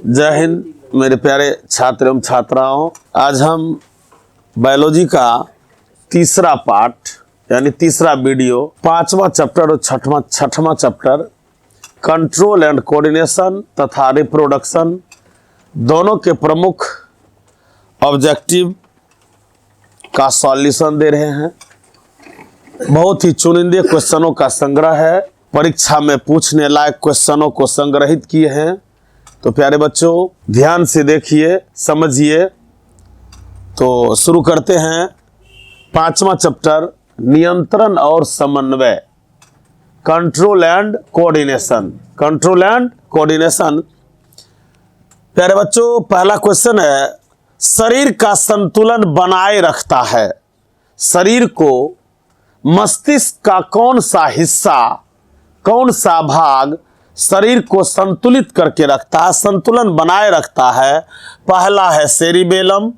जय हिंद मेरे प्यारे छात्र एवं छात्राओं। आज हम बायोलॉजी का तीसरा पार्ट यानी तीसरा वीडियो, पांचवा चैप्टर और छठवां चैप्टर कंट्रोल एंड कोऑर्डिनेशन तथा रिप्रोडक्शन दोनों के प्रमुख ऑब्जेक्टिव का सॉल्यूशन दे रहे हैं। बहुत ही चुनिंदे क्वेश्चनों का संग्रह है, परीक्षा में पूछने लायक क्वेश्चनों को संग्रहित किए हैं। तो प्यारे बच्चों ध्यान से देखिए, समझिए। तो शुरू करते हैं पांचवा चैप्टर, नियंत्रण और समन्वय, control and coordination. Control and coordination. प्यारे बच्चों पहला क्वेश्चन है, शरीर का संतुलन बनाए रखता है। शरीर को मस्तिष्क का कौन सा हिस्सा, कौन सा भाग शरीर को संतुलित करके रखता है, संतुलन बनाए रखता है? पहला है सेरिबेलम,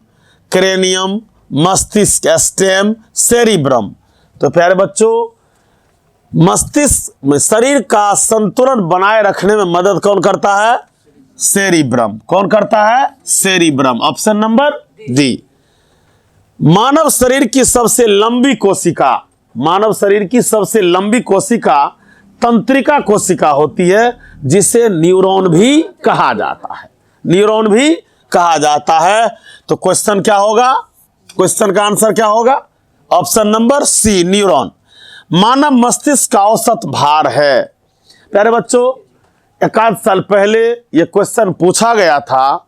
क्रेनियम, मस्तिष्क, स्टेम, सेरिब्रम। तो प्यारे बच्चों मस्तिष्क में शरीर का संतुलन बनाए रखने में मदद कौन करता है? सेरिब्रम। कौन करता है? सेरिब्रम। Option number D. मानव शरीर की सबसे लंबी कोशिका, मानव शरीर की सबसे लंबी कोशिका तंत्रिका कोशिका होती है, जिसे न्यूरॉन भी कहा जाता है। न्यूरॉन भी कहा जाता है। तो क्वेश्चन क्या होगा? क्वेश्चन का आंसर क्या होगा? Option number C, neuron. मानव मस्तिष्क का औसत भार है। प्यारे बच्चों एक आध साल पहले यह क्वेश्चन पूछा गया था,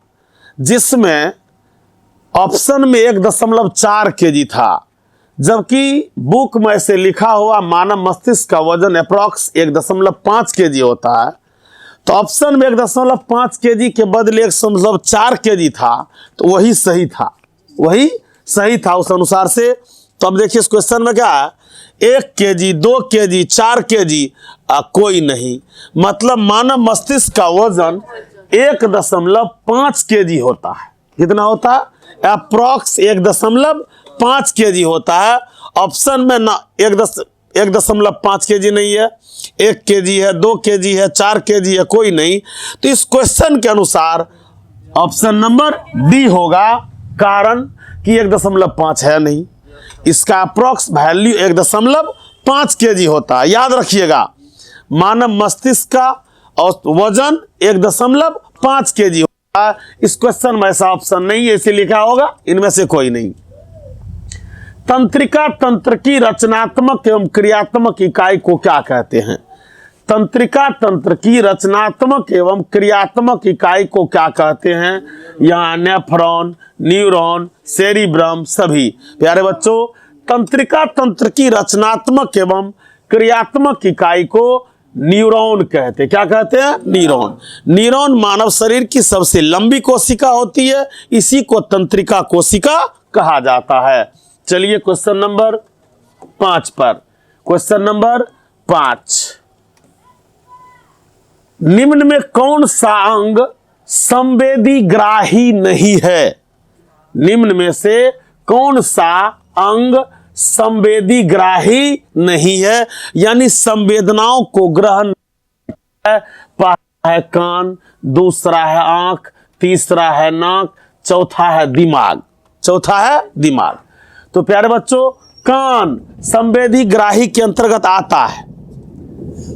जिसमें ऑप्शन में 1.4 kg था, जबकि बुक में से लिखा हुआ मानव मस्तिष्क का वजन अप्रॉक्स 1.5 kg होता है। तो ऑप्शन में 1.5 kg के बदले 1.4 kg था, तो वही सही था, वही सही था उस अनुसार से। तो अब देखिए इस क्वेश्चन में क्या है, 1 kg, 2 kg, 4 kg कोई नहीं, मतलब मानव मस्तिष्क का वजन 1.5 kg होता है। कितना होता है? अप्रॉक्स 1.5 kg होता है। ऑप्शन में ना 1.5 kg नहीं है, 1 kg है, 2 kg है, 4 kg है, कोई नहीं। तो इस क्वेश्चन के अनुसार ऑप्शन नंबर डी होगा, कारण कि 1.5 है नहीं, इसका अप्रॉक्स वैल्यू 1.5 kg होता है। याद रखिएगा मानव मस्तिष्क का वजन 1.5 kg होता है। इस क्वेश्चन में ऐसा ऑप्शन नहीं है, इसे लिखा होगा इनमें से कोई नहीं। तंत्रिका तंत्र की रचनात्मक एवं क्रियात्मक इकाई को क्या कहते हैं? तंत्रिका तंत्र की रचनात्मक एवं क्रियात्मक इकाई को क्या कहते हैं? यहाँ नेफ्रॉन, न्यूरॉन, सेरिब्रम सभी। प्यारे बच्चों तंत्रिका तंत्र की रचनात्मक एवं क्रियात्मक इकाई को न्यूरॉन कहते हैं। क्या कहते हैं? न्यूरॉन। न्यूरॉन मानव शरीर की सबसे लंबी कोशिका होती है, इसी को तंत्रिका कोशिका कहा जाता है। चलिए क्वेश्चन नंबर 5 पर। क्वेश्चन नंबर 5, निम्न में कौन सा अंग संवेदी ग्राही नहीं है? निम्न में से कौन सा अंग संवेदी ग्राही नहीं है, यानी संवेदनाओं को ग्रहण है? पहला है कान, दूसरा है आंख, तीसरा है नाक, चौथा है दिमाग। चौथा है दिमाग। तो प्यारे बच्चों कान संवेदी ग्राही के अंतर्गत आता है,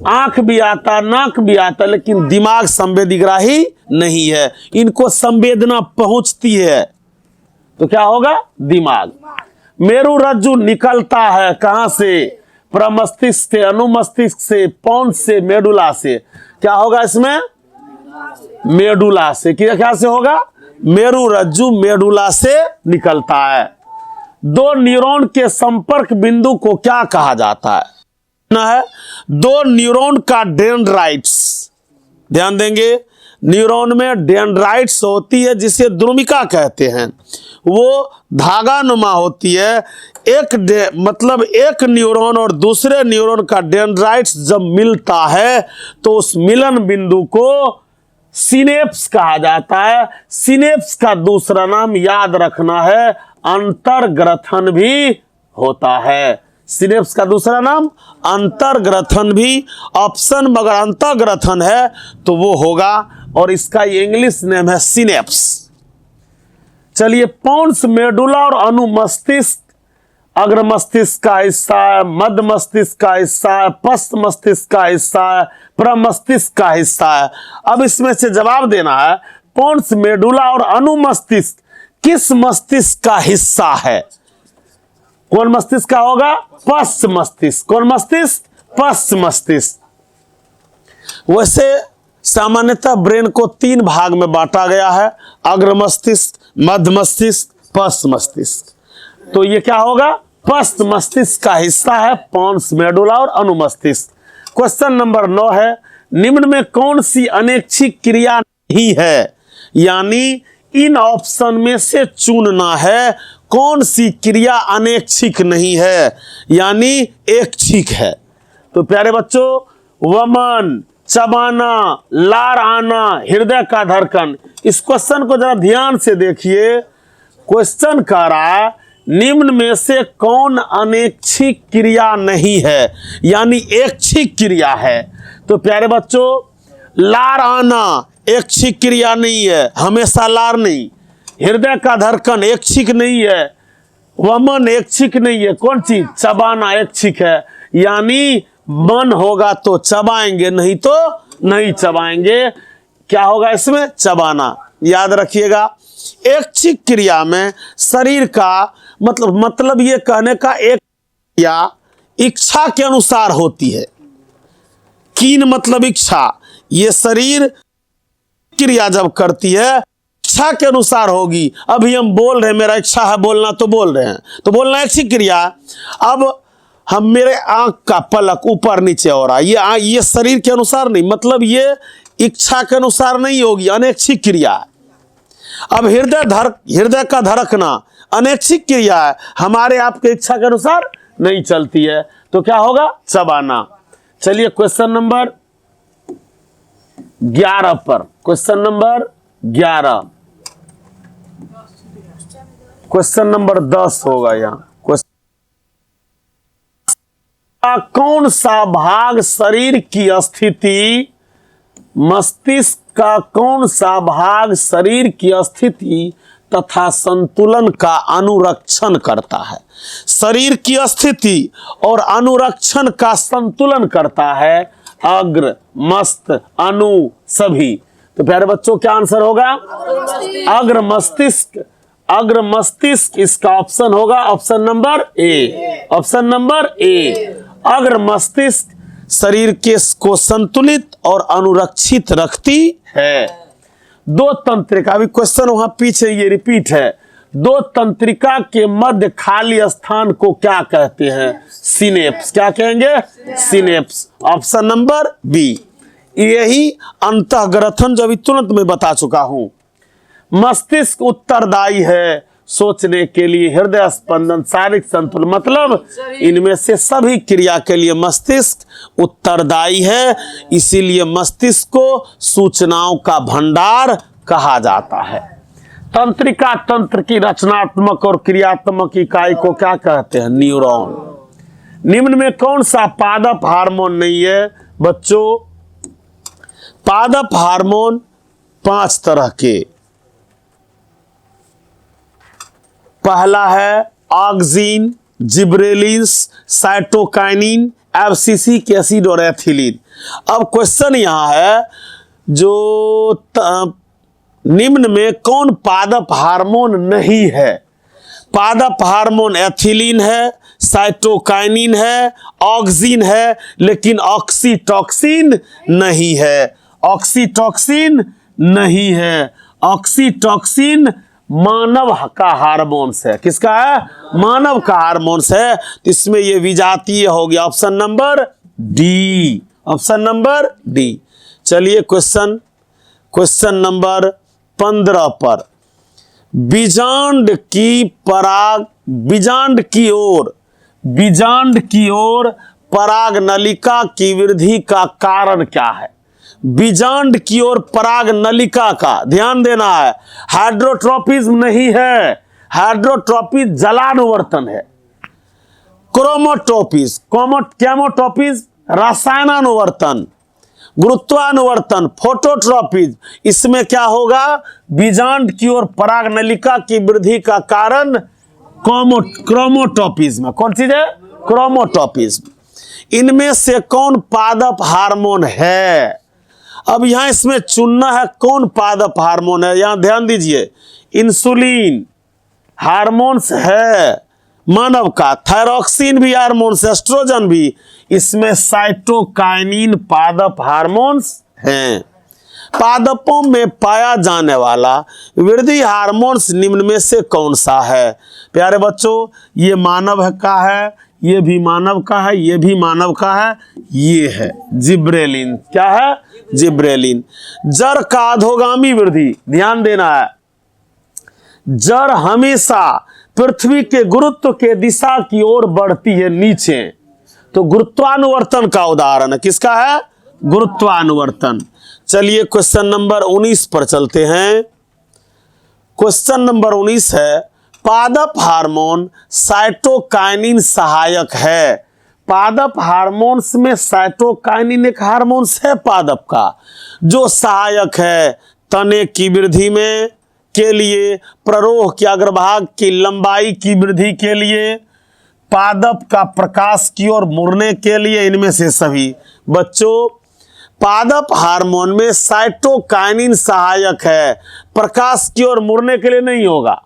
आंख भी आता, नाक भी आता, लेकिन दिमाग संवेदी ग्राही नहीं है। इनको संवेदना पहुंचती है, तो क्या होगा? दिमाग। मेरु रज्जु निकलता है कहां से? प्रमस्तिष्क से, अनुमस्तिष्क से, पोन्स से, मेडुला से। क्या होगा इसमें? मेडुला से। क्या से होगा? मेरु रज्जु मेडुला से निकलता है। दो न्यूरॉन के संपर्क बिंदु को क्या कहा जाता है? दो न्यूरॉन का डेंड्राइट्स। ध्यान देंगे, न्यूरॉन में डेंड्राइट्स होती है, जिसे द्रुमिका कहते हैं। वो धागानुमा होती है। मतलब एक न्यूरॉन और दूसरे न्यूरॉन का डेंड्राइट्स जब मिलता है, तो उस मिलन बिंदु को सिनेप्स कहा जाता है। सिनेप्स का दूसरा नाम याद रखना है, अंतर्ग्रथन भी होता है। सिनेप्स का दूसरा नाम अंतर्ग्रथन भी। ऑप्शन मगर अंतर्ग्रथन है तो वो होगा और इसका इंग्लिश नेम है सिनेप्स। चलिए, पोन्स मेडुला और अनुमस्तिष्क अग्र मस्तिष्क का हिस्सा है, मध्य मस्तिष्क का हिस्सा है, पश्च मस्तिष्क का हिस्सा है, प्रमस्तिष्क का हिस्सा है। अब इसमें से जवाब देना है, पोन्स मेडुला और अनुमस्तिष्क किस मस्तिष्क का हिस्सा है? कौन मस्तिष्क का होगा? पश्च मस्तिष्क। कौन मस्तिष्क? पश्च मस्तिष्क। वैसे सामान्यतः ब्रेन को 3 भाग में बांटा गया है, अग्र मस्तिष्क, मध्य मस्तिष्क, पश्च मस्तिष्क। तो ये क्या होगा? पश्च मस्तिष्क का हिस्सा है पोन्स मेडुला और अनुमस्तिष्क। क्वेश्चन नंबर 9 है, निम्न में कौन सी अनैच्छिक क्रिया नहीं है? यानी इन ऑप्शन में से चुनना है कौन सी क्रिया अनैच्छिक नहीं है, यानी ऐच्छिक है। तो प्यारे बच्चों, वमन, चबाना, लार आना, हृदय का धड़कन, इस क्वेश्चन को जरा ध्यान से देखिए। क्वेश्चन कह रहा है निम्न में से कौन अनैच्छिक क्रिया नहीं है, यानी ऐच्छिक क्रिया है। तो प्यारे बच्चों, लार आना ऐच्छिक क्रिया नहीं है, हमेशा लार नहीं। हृदय का धड़कन ऐच्छिक नहीं है, वमन ऐच्छिक नहीं है। कौन चीज? चबाना ऐच्छिक है, यानी मन होगा तो चबाएंगे, नहीं तो नहीं चबाएंगे। क्या होगा इसमें? चबाना। याद रखिएगा, ऐच्छिक क्रिया में शरीर का मतलब ये कहने का, एक क्रिया इच्छा के अनुसार होती है। कीन मतलब इच्छा। ये शरीर क्रिया जब करती है इच्छा के अनुसार होगी। अभी हम बोल रहे हैं, मेरा इच्छा है बोलना तो बोल रहे हैं, तो बोलना ऐच्छिक क्रिया। अब हम मेरे आंख का पलक ऊपर नीचे हो रहा है, ये शरीर के अनुसार नहीं, मतलब ये इच्छा के अनुसार नहीं होगी, अनैच्छिक क्रिया है। अब हृदय का धड़कना अनैच्छिक क्रिया है, हमारे आपके इच्छा के अनुसार नहीं चलती है, तो क्या होगा? चबाना। चलिए क्वेश्चन नंबर 11 पर, क्वेश्चन नंबर 11, क्वेश्चन नंबर 10 होगा यहाँ। कौन सा भाग शरीर की स्थिति, मस्तिष्क का कौन सा भाग शरीर की स्थिति तथा संतुलन का अनुरक्षण करता है? शरीर की स्थिति और अनुरक्षण का संतुलन करता है अग्र, मस्त, अनु, सभी। तो प्यारे बच्चों, क्या आंसर होगा? अग्र मस्तिष्क। अग्र मस्तिष्क इसका ऑप्शन होगा option number A. Option number A, अग्र मस्तिष्क शरीर के को संतुलित और अनुरक्षित रखती है। दो तंत्रिका, अभी क्वेश्चन वहां पीछे ये रिपीट है, दो तंत्रिका के मध्य खाली स्थान को क्या कहते हैं? सिनेप्स। क्या कहेंगे? सिनेप्स। Option number B. यही अंतःग्रथन जो अभी तुरंत मैं बता चुका हूं। मस्तिष्क उत्तरदायी है सोचने के लिए, हृदय स्पंदन, शारीरिक संतुलन, मतलब इनमें से सभी क्रिया के लिए मस्तिष्क उत्तरदायी है। इसीलिए मस्तिष्क को सूचनाओं का भंडार कहा जाता है। तंत्रिका तंत्र की रचनात्मक और क्रियात्मक इकाई को क्या कहते हैं? न्यूरॉन। निम्न में कौन सा पादप हार्मोन नहीं है? बच्चों, पादप हार्मोन 5 तरह के। पहला है auxin, gibberellin, cytokinin, abscisic acid और एथिलीन। अब क्वेश्चन यहां है, जो निम्न में कौन पादप हार्मोन नहीं है? पादप हार्मोन एथिलीन है, साइटोकाइनिन है, ऑक्सिन है, लेकिन ऑक्सीटॉक्सिन नहीं है। ऑक्सीटॉक्सिन नहीं है। ऑक्सीटॉक्सिन मानव का हार्मोन्स है। किसका है? मानव का हार्मोन्स है। तो इसमें ये विजातीय हो गया। Option number D. Option number D. चलिए क्वेश्चन नंबर 15 पर, बीजांड की ओर पराग नलिका की वृद्धि का कारण क्या है? बीजांड की ओर पराग नलिका का ध्यान देना है। हाइड्रोट्रोपिज्म नहीं है, हाइड्रोट्रोपिज जलानुवर्तन है। क्रोमोटोपिज, कैमोटोपिज रसायनानुवर्तन, गुरुत्वानुवर्तन फोटोट्रॉपिज, इसमें क्या होगा, बीजांड की ओर पराग नलिका की वृद्धि का कारण क्रोमोटोपिज्म। कौन चीज है, क्रोमोटोपिज्म। इनमें से कौन पादप हार्मोन है। अब यहां इसमें चुनना है कौन पादप हार्मोन है। यहां ध्यान दीजिए, इंसुलिन हार्मोन्स है मानव का, थायरॉक्सिन भी हार्मोन्स, एस्ट्रोजन भी, इसमें साइटोकाइनिन पादप हार्मोन्स हैं। पादपों में पाया जाने वाला वृद्धि हार्मोन्स निम्न में से कौन सा है। प्यारे बच्चों, ये मानव का है, ये भी मानव का है, ये भी मानव का है, ये है जिब्रेलिन। क्या है, जिब्रेलिन। जड़ का अधोगामी वृद्धि, ध्यान देना है, जड़ हमेशा पृथ्वी के गुरुत्व के दिशा की ओर बढ़ती है नीचे, तो गुरुत्वानुवर्तन का उदाहरण है। किसका है, गुरुत्वानुवर्तन। चलिए क्वेश्चन नंबर 19 पर चलते हैं। क्वेश्चन नंबर 19 है, पादप हार्मोन साइटोकाइनिन सहायक है। पादप हार्मोन्स में साइटोकाइनिन एक हार्मोन्स है पादप का, जो सहायक है तने की वृद्धि में के लिए, प्ररोह के अग्रभाग की लंबाई की वृद्धि के लिए, पादप का प्रकाश की ओर मुड़ने के लिए, इनमें से सभी। बच्चों, पादप हार्मोन में साइटोकाइनिन सहायक है, प्रकाश की ओर मुड़ने के लिए नहीं होगा।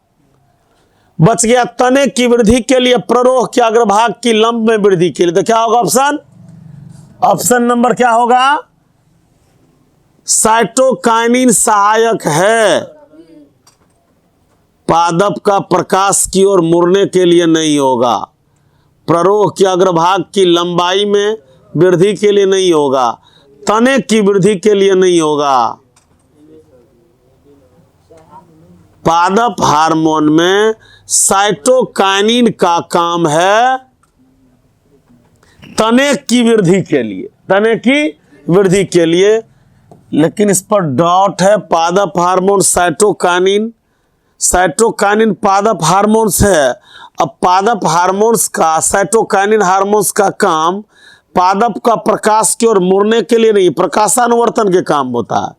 बच गया तने की वृद्धि के लिए, प्ररोह के अग्रभाग की लंब में वृद्धि के लिए। तो क्या होगा ऑप्शन, ऑप्शन नंबर क्या होगा, साइटोकाइनिन सहायक है, पादप का प्रकाश की ओर मुड़ने के लिए नहीं होगा, प्ररोह के अग्रभाग की लंबाई में वृद्धि के लिए नहीं होगा, तने की वृद्धि के लिए नहीं होगा। पादप हार्मोन में साइटोकाइनिन का काम है तने की वृद्धि के लिए, तने की वृद्धि के लिए। लेकिन इस पर डॉट है, पादप हार्मोन साइटोकाइनिन, साइटोकाइनिन पादप हार्मोन्स है। अब पादप हार्मोन्स का, साइटोकाइनिन हार्मोन्स का काम पादप का प्रकाश की ओर मुड़ने के लिए नहीं, प्रकाशानुवर्तन के काम होता है,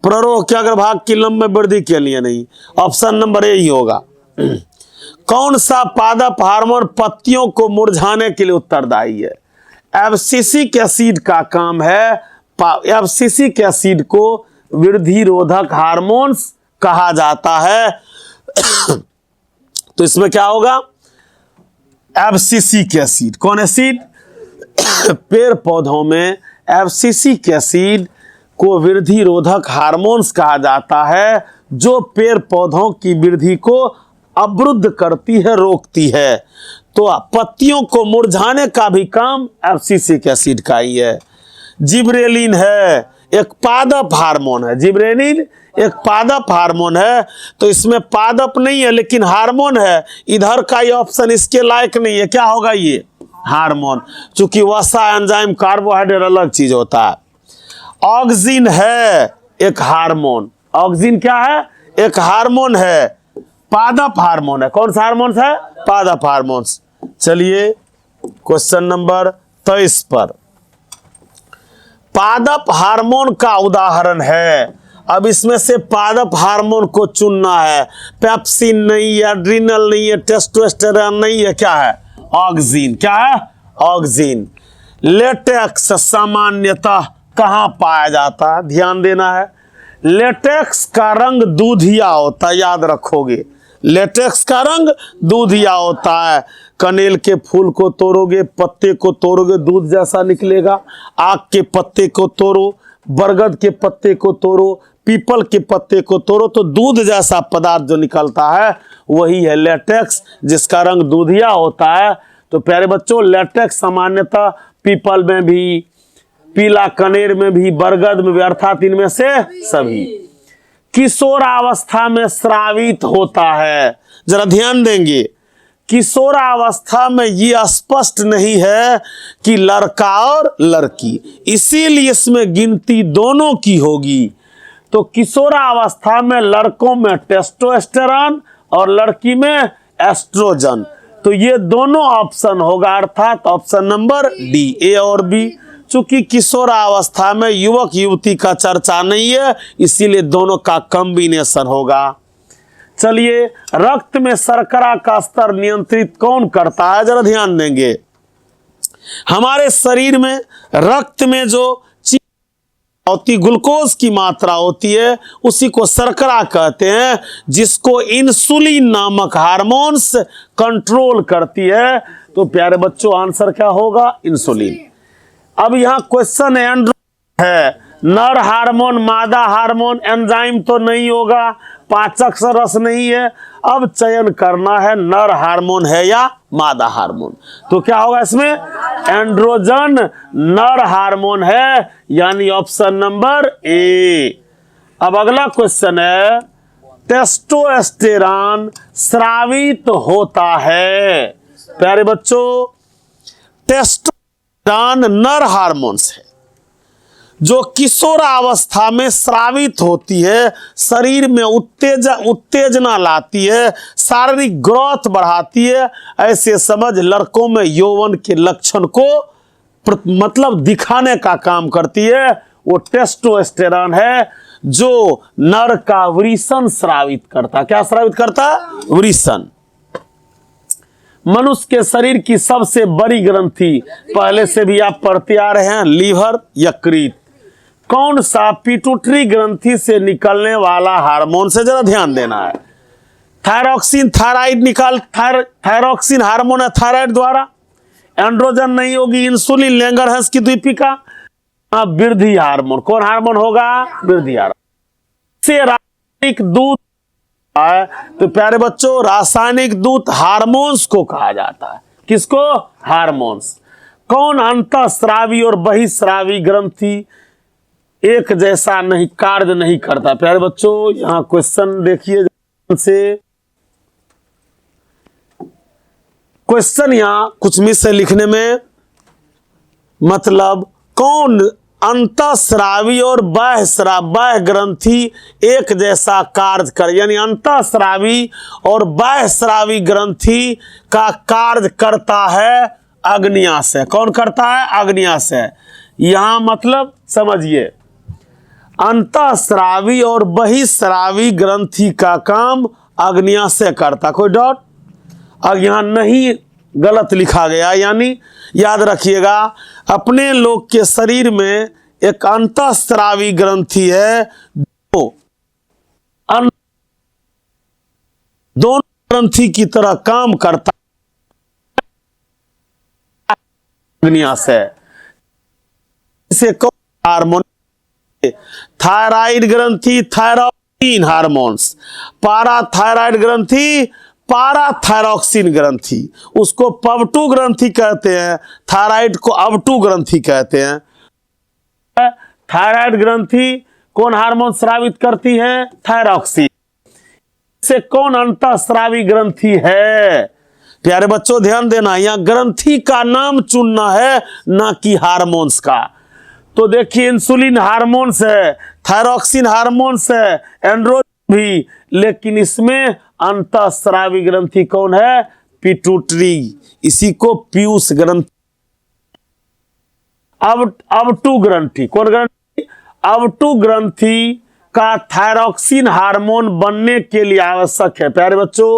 प्ररोह के अग्रभाग की लंब में वृद्धि के लिए नहीं। ऑप्शन नंबर ए ही होगा। कौन सा पादप हार्मोन पत्तियों को मुरझाने के लिए उत्तरदायी है। एब्सिसिक एसिड का काम है, एब्सिसिक एसिड को वृद्धि रोधक हार्मोन्स कहा जाता है। तो इसमें क्या होगा, एब्सिसिक एसिड। कौन एसिड, पेड़ पौधों में एब्सिसिक एसिड को वृद्धि रोधक हार्मोन्स कहा जाता है, जो पेड़ पौधों की वृद्धि को अवरुद्ध करती है, रोकती है। तो पत्तियों को मुरझाने का भी काम एब्सिसिक एसिड का ही है। जिब्रेलिन है, एक पादप हार्मोन है, जिब्रेलिन एक पादप हार्मोन है। तो इसमें पादप नहीं है लेकिन हार्मोन है, इधर का ये ऑप्शन इसके लायक नहीं है। क्या होगा ये, हार्मोन, चूंकि वसा एंजाइम कार्बोहाइड्रेट अलग चीज होता है। ऑक्सिन है एक हार्मोन, ऑक्सिन क्या है, एक हार्मोन है, पादप हार्मोन है। कौन सा हार्मोन है, पादप हार्मोन्स। चलिए क्वेश्चन नंबर 23 पर, पादप हार्मोन का उदाहरण है। अब इसमें से पादप हार्मोन को चुनना है। पेप्सिन नहीं है, एड्रिनल नहीं है, टेस्टोस्टेरोन नहीं है, क्या है, ऑक्सिन। क्या है, ऑक्सिन। लेटेक्स सामान्यतः कहाँ पाया जाता है, ध्यान देना है। लेटेक्स का रंग दूधिया होता है, याद रखोगे, लेटेक्स का रंग दूधिया होता है। कनेल के फूल को तोड़ोगे, पत्ते को तोड़ोगे, दूध जैसा निकलेगा। आक के पत्ते को तोड़ो, बरगद के पत्ते को तोड़ो, पीपल के पत्ते को तोड़ो, तो दूध जैसा पदार्थ जो निकलता है वही है लेटेक्स, जिसका रंग दूधिया होता है। तो प्यारे बच्चों, लेटेक्स सामान्यतः पीपल में भी, पीला कनेर में भी, बरगद में भी, अर्थात इनमें से सभी। किशोरावस्था में स्रावित होता है। जरा ध्यान देंगे, किशोरावस्था में ये स्पष्ट नहीं है कि लड़का और लड़की, इसीलिए इसमें गिनती दोनों की होगी। तो किशोरावस्था में लड़कों में टेस्टोस्टेरोन और लड़की में एस्ट्रोजन, तो ये दोनों ऑप्शन होगा, अर्थात ऑप्शन नंबर डी, ए और बी। चूंकि किशोरावस्था में युवक युवती का चर्चा नहीं है, इसीलिए दोनों का कॉम्बिनेशन होगा। चलिए, रक्त में शर्करा का स्तर नियंत्रित कौन करता है, जरा ध्यान देंगे। हमारे शरीर में रक्त में जो होती ग्लूकोज की मात्रा होती है उसी को शर्करा कहते हैं, जिसको इंसुलिन नामक हार्मोन्स कंट्रोल करती है। तो प्यारे बच्चों, आंसर क्या होगा, इंसुलिन। अब यहां क्वेश्चन है नर हार्मोन मादा हार्मोन, एंजाइम तो नहीं होगा, पाचक रस नहीं है। अब चयन करना है नर हार्मोन है या मादा हार्मोन। तो क्या होगा इसमें, एंड्रोजन नर हार्मोन है, यानी ऑप्शन नंबर ए। अब अगला क्वेश्चन है, टेस्टोस्टेरॉन स्रावित होता है। प्यारे बच्चों, टेस्टोस्टेरॉन नर हार्मोन्स है जो किशोरावस्था में स्रावित होती है, शरीर में उत्तेजना लाती है, शारीरिक ग्रोथ बढ़ाती है। ऐसे समझ लड़कों में यौवन के लक्षण को मतलब दिखाने का काम करती है। वो टेस्टोस्टेरॉन है जो नर का वृषण स्रावित करता। क्या स्रावित करता, वृषण। मनुष्य के शरीर की सबसे बड़ी ग्रंथि, पहले से भी आप पढ़ते आ रहे हैं, लीवर, यकृत। कौन सा पिट्यूटरी ग्रंथि से निकलने वाला हार्मोन से, जरा ध्यान देना है। थायरॉक्सिन, थायराइड थायरॉक्सिन हार्मोन है थायराइड द्वारा। एंड्रोजन नहीं होगी, इंसुलिन, लैंगरहंस की द्वीपिका। वृद्धि हार्मोन, कौन हार्मोन होगा, वृद्धि हार्मोन। से रासायनिक दूत है, तो प्यारे बच्चों रासायनिक दूत हार्मोन्स को कहा जाता है। किसको, हार्मोन्स। कौन अंतःस्रावी और बहिःस्रावी ग्रंथि एक जैसा नहीं कार्य नहीं करता। प्यारे बच्चों, यहां क्वेश्चन देखिए से, क्वेश्चन यहां कुछ मिस है लिखने में। मतलब कौन अंतःस्रावी और बाह्य ग्रंथि एक जैसा कार्य कर, यानी अंतःस्रावी और बाह्यस्रावी ग्रंथि का कार्य करता है अग्न्याशय। कौन करता है, अग्न्याशय। यहां मतलब समझिए, अंतःस्रावी और बहिःस्रावी ग्रंथि का काम अग्न्याशय करता। कोई डाउट? अब यहां नहीं गलत लिखा गया, यानी याद रखिएगा, अपने लोग के शरीर में एक अंतःस्रावी ग्रंथि है जो दोनों ग्रंथि की तरह काम करता अग्न्याशय। इसे कौन हार्मोन, थायराइड ग्रंथि थायरॉक्सिन हार्मोन्स, पाराथायराइड ग्रंथि पाराथायरॉक्सिन ग्रंथि। उसको पवटू ग्रंथि कहते हैं, थायराइड को अवटू ग्रंथि कहते हैं। थायराइड ग्रंथि कौन हार्मोन स्रावित करती है, थायरॉक्सिन। से कौन अंतःस्रावी ग्रंथि है। प्यारे बच्चों ध्यान देना, यहां ग्रंथि का नाम चुनना है, ना कि हार्मोन्स का। तो देखिए, इंसुलिन हार्मोन्स है, थायरॉक्सिन हार्मोन्स है, एंड्रोजन भी, लेकिन इसमें अंतःस्रावी ग्रंथि कौन है, पिट्यूटरी। इसी को पीयूष ग्रंथि, अवटू ग्रंथि। कौन ग्रंथि, अवटू ग्रंथि का थायरॉक्सिन हार्मोन बनने के लिए आवश्यक है। प्यारे बच्चों,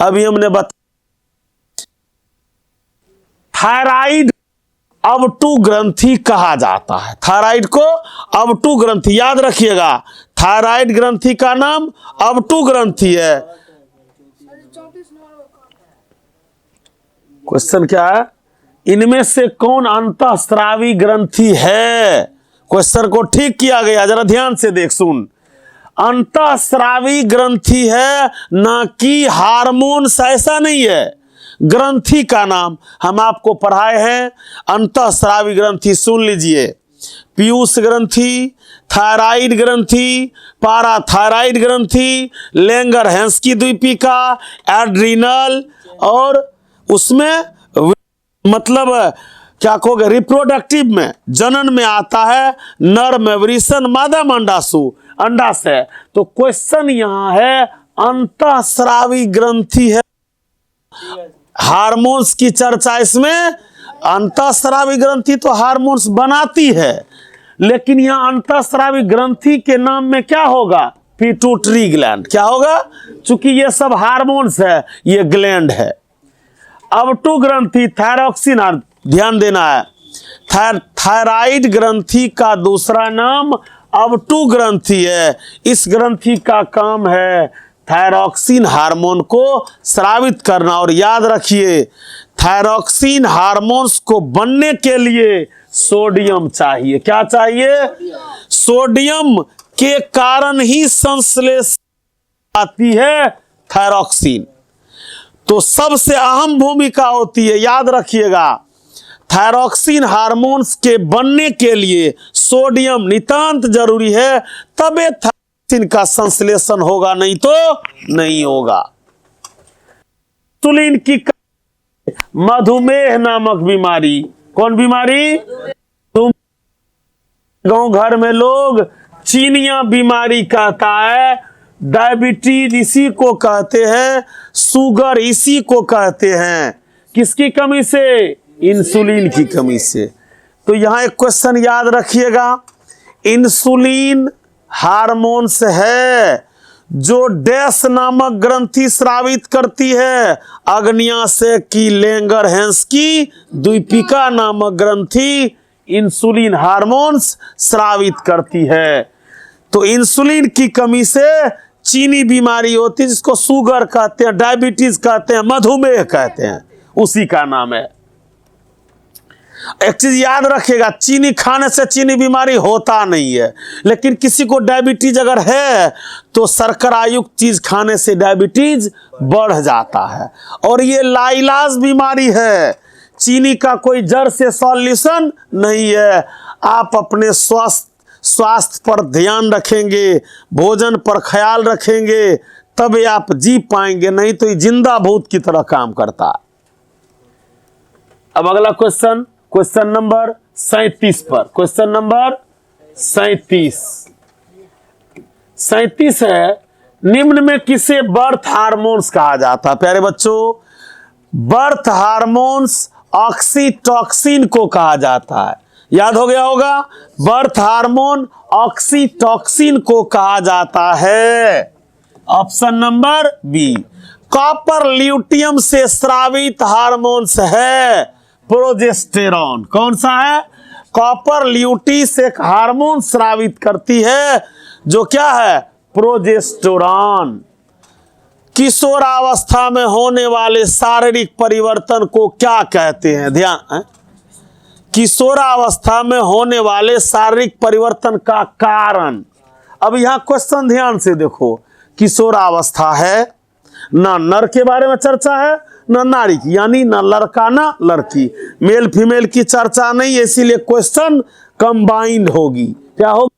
अभी हमने बताया थायराइड अवटू ग्रंथि कहा जाता है। थायराइड को अवटू ग्रंथि, याद रखिएगा, थायराइड ग्रंथि का नाम अवटू ग्रंथि है। क्वेश्चन क्या है, इनमें से कौन अंतःस्रावी ग्रंथि है। क्वेश्चन को ठीक किया गया, जरा ध्यान से देख सुन। अंतःस्रावी ग्रंथि है, ना कि हार्मोन्स, ऐसा नहीं है। ग्रंथि का नाम हम आपको पढ़ाए हैं। अंतःस्रावी ग्रंथि सुन लीजिए, पीयूष ग्रंथि, थायराइड ग्रंथि, पाराथायराइड ग्रंथि, लैंगरहंस की द्वीपिका, एड्रिनल, और उसमें मतलब क्या कहोगे, रिप्रोडक्टिव में, जनन में आता है, नर में वृषण, मादा में अंडाशय। तो क्वेश्चन यहां है अंतःस्रावी ग्रंथि है, हार्मोन्स की चर्चा इसमें अंतःस्रावी ग्रंथि तो हार्मोन्स बनाती है, लेकिन यहाँ अंतःस्रावी ग्रंथि के नाम में क्या होगा? Pituitary gland. क्या होगा? चूंकि ये सब हार्मोन्स है, ये ग्लैंड है। अबटू ग्रंथि, थायरॉक्सिन, ध्यान देना है, थायराइड ग्रंथि का दूसरा नाम अबटू ग्रंथि है। इस ग्रंथि का काम है थायरॉक्सिन हार्मोन को स्रावित करना। और याद रखिए, थायरॉक्सिन हार्मोन्स को बनने के लिए सोडियम चाहिए। क्या चाहिए? सोडियम के कारण ही संश्लेष आती है थायरॉक्सिन। तो सबसे अहम भूमिका होती है, याद रखिएगा, थायरॉक्सिन हार्मोन्स के बनने के लिए सोडियम नितांत जरूरी है, तबे थायरॉक्सिन का संश्लेषण होगा, नहीं तो नहीं होगा। इंसुलिन की मधुमेह नामक बीमारी, कौन बीमारी? गांव घर में लोग चीनिया बीमारी कहता है, डायबिटीज इसी को कहते हैं, शुगर इसी को कहते हैं। किसकी कमी से? इंसुलिन की कमी से। तो यहां एक क्वेश्चन याद रखिएगा, इंसुलिन हार्मोन्स है जो डैश नामक ग्रंथि स्रावित करती है, अग्न्याशय की लेंगरहैंस की द्वीपिका नामक ग्रंथि इंसुलिन हार्मोन्स स्रावित करती है। तो इंसुलिन की कमी से चीनी बीमारी होती है, जिसको शुगर कहते हैं, डायबिटीज कहते हैं, मधुमेह कहते हैं, उसी का नाम है। एक चीज याद रखिएगा, चीनी खाने से चीनी बीमारी होता नहीं है, लेकिन किसी को डायबिटीज अगर है तो शर्करा युक्त चीज खाने से डायबिटीज बढ़ जाता है। और ये लाइलाज बीमारी है, चीनी का कोई जड़ से सॉल्यूशन नहीं है। आप अपने स्वास्थ्य पर ध्यान रखेंगे, भोजन पर ख्याल रखेंगे, तब आप जी पाएंगे, नहीं तो ये जिंदा भूत की तरह काम करता है। अब अगला क्वेश्चन, क्वेश्चन नंबर 37 पर, क्वेश्चन नंबर 37 है, निम्न में किसे बर्थ हार्मोन्स कहा जाता है? प्यारे बच्चों, बर्थ हार्मोन्स ऑक्सीटॉक्सिन को कहा जाता है। याद हो गया होगा, बर्थ हार्मोन ऑक्सीटॉक्सिन को कहा जाता है। Option number B. Corpus luteum से स्रावित हार्मोन्स है प्रोजेस्टेरॉन। कौन सा है? कॉपर ल्यूटी से एक हार्मोन स्रावित करती है, जो क्या है? प्रोजेस्टेरॉन। किशोरावस्था में होने वाले शारीरिक परिवर्तन को क्या कहते हैं? ध्यान है? किशोरावस्था में होने वाले शारीरिक परिवर्तन का कारण। अब यहां क्वेश्चन ध्यान से देखो, किशोरावस्था है, ना नर के बारे में चर्चा है, ना नारी की, यानी ना लड़का ना लड़की, मेल फीमेल की चर्चा नहीं है, इसीलिए क्वेश्चन कंबाइंड होगी। क्या होगी?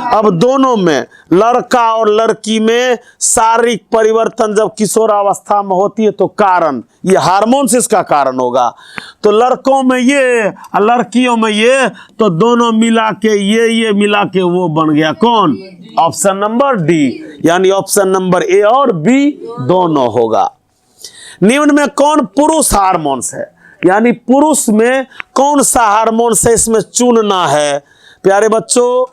अब दोनों में, लड़का और लड़की में शारीरिक परिवर्तन जब किशोरावस्था में होती है तो कारण, ये हार्मोन्स इसका कारण होगा। तो लड़कों में ये और लड़कियों में ये, तो दोनों मिला के ये मिला के वो बन गया कौन? ऑप्शन नंबर डी, यानी ऑप्शन नंबर ए और बी दोनों होगा। निम्न में कौन पुरुष हार्मोन्स है? यानी पुरुष में कौन सा हार्मोन्स है, इसमें चुनना है। प्यारे बच्चों,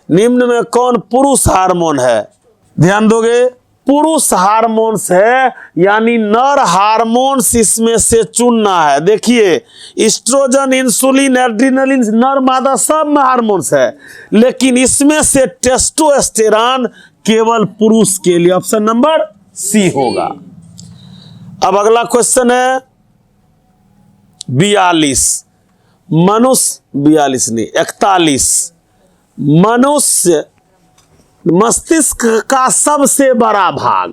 निम्न में कौन पुरुष हार्मोन है? ध्यान दोगे, पुरुष हार्मोन्स है, यानी नर हार्मोन्स इसमें से चुनना है। देखिए, एस्ट्रोजन, इंसुलिन, एड्रिनलिन, नर मादा सब में हार्मोन्स है, लेकिन इसमें से टेस्टोस्टेरॉन केवल पुरुष के लिए। ऑप्शन नंबर सी होगा। अब अगला क्वेश्चन है 42। मनुष्य 42 नहीं 41। मनुष्य मस्तिष्क का सबसे बड़ा भाग,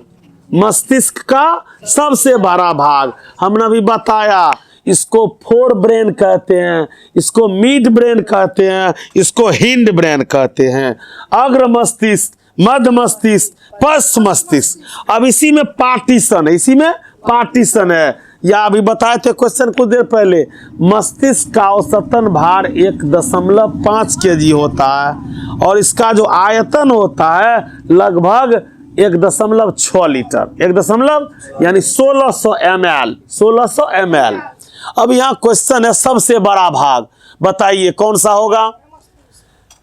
मस्तिष्क का सबसे बड़ा भाग हमने अभी बताया, इसको फोर ब्रेन कहते हैं, इसको मिड ब्रेन कहते हैं, इसको हिंड ब्रेन कहते हैं। अग्र मस्तिष्क, मध्य मस्तिष्क, पश्च मस्तिष्क। अब इसी में पार्टीशन है, इसी में पार्टीशन है। या अभी बताए थे क्वेश्चन कुछ देर पहले, मस्तिष्क का औसतन भार 1.5 kg होता है, और इसका जो आयतन होता है लगभग 1.6 लीटर, 1 यानी 1600 ml। अब यहाँ क्वेश्चन है सबसे बड़ा भाग, बताइए कौन सा होगा?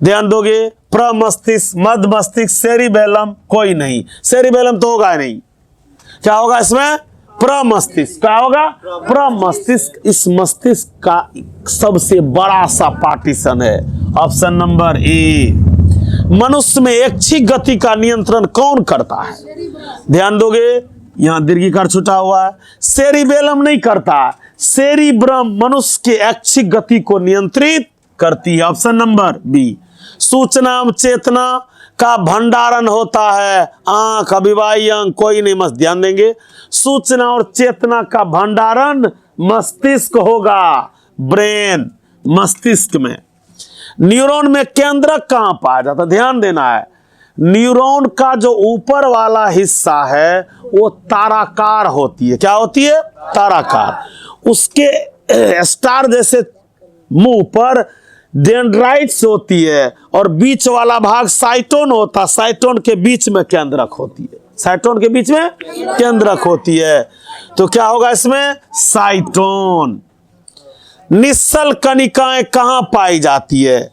ध्यान दोगे, प्रमस्तिष्क, मध्य मस्तिष्क, सेरिबेलम, कोई नहीं, सेरिबेलम तो होगा नहीं। क्या होगा इसमें? प्रमस्तिष्क। क्या होगा? प्रमस्तिष्क। इस मस्तिष्क का सबसे बड़ा सा पार्टीशन है। Option number A. मनुष्य में ऐच्छिक गति का नियंत्रण कौन करता है? ध्यान दोगे, यहां दीर्घिकार छुटा हुआ है। सेरिबेलम नहीं करता, सेरिब्रम मनुष्य के ऐच्छिक गति को नियंत्रित करती है। Option number B. सूचना चेतना का भंडारण होता है आंख, अभिवाही अंग, कोई नहीं, मस्त ध्यान देंगे। सूचना और चेतना का भंडारण मस्तिष्क होगा, ब्रेन, मस्तिष्क में। न्यूरॉन में केंद्रक कहां पाया जाता? ध्यान देना है, न्यूरॉन का जो ऊपर वाला हिस्सा है वो ताराकार होती है। क्या होती है? ताराकार। उसके स्टार जैसे मुंह पर डेंड्राइट्स होती है और बीच वाला भाग साइटोन होता है। साइटोन के बीच में केंद्रक होती है। साइटोन के बीच में केंद्रक होती है। तो क्या होगा इसमें? साइटोन। निश्चल कणिकाएं कहां पाई जाती है?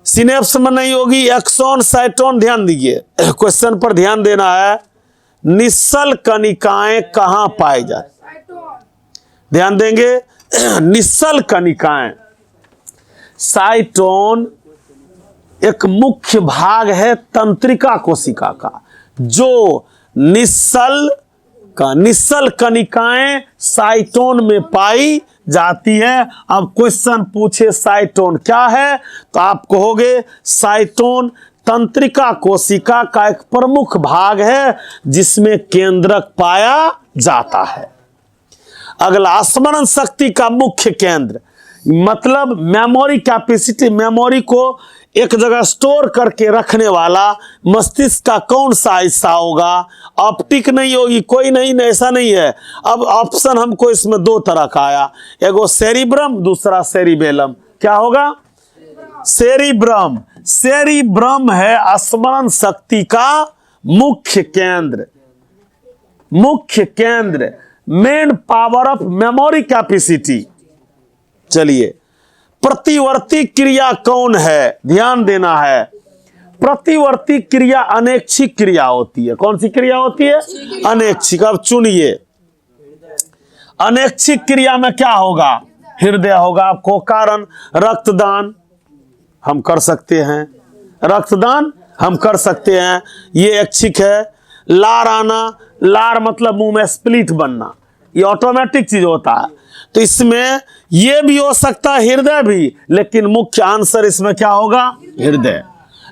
सिनेप्स में नहीं होगी, एक्सोन, साइटोन। ध्यान दीजिए, क्वेश्चन पर ध्यान देना है। निश्चल कणिकाएं कहां पाई जाती? ध्यान देंगे, निश्चल कणिकाएं। साइटोन एक मुख्य भाग है तंत्रिका कोशिका का, जो निश्चल कणिकाएं साइटोन में पाई जाती है। अब क्वेश्चन पूछे साइटोन क्या है, तो आप कहोगे साइटोन तंत्रिका कोशिका का एक प्रमुख भाग है जिसमें केंद्रक पाया जाता है। अगला, स्मरण शक्ति का मुख्य केंद्र, मतलब मेमोरी कैपेसिटी, मेमोरी को एक जगह स्टोर करके रखने वाला मस्तिष्क का कौन सा हिस्सा होगा? ऑप्टिक नहीं होगी, कोई नहीं, ऐसा नहीं है। अब ऑप्शन हमको इसमें दो तरह का आया, एगो सेरिब्रम, दूसरा सेरिबेलम। क्या होगा? सेरिब्रम। सेरिब्रम है स्मरण शक्ति का मुख्य केंद्र, मुख्य केंद्र, main power of memory capacity. चलिए, प्रतिवर्ती क्रिया कौन है? ध्यान देना है, प्रतिवर्ती क्रिया अनैच्छिक क्रिया होती है। कौन सी क्रिया होती है? अनैच्छिक। अब चुनिए, अनैच्छिक क्रिया में क्या होगा? हृदय होगा। आपको कारण, रक्तदान हम कर सकते हैं, रक्तदान हम कर सकते हैं, ये ऐच्छिक है। लार आना, लार मतलब मुंह में स्प्लिट बनना, ये ऑटोमेटिक चीज होता है। तो इसमें ये भी हो सकता है, हृदय भी, लेकिन मुख्य आंसर इसमें क्या होगा? हृदय।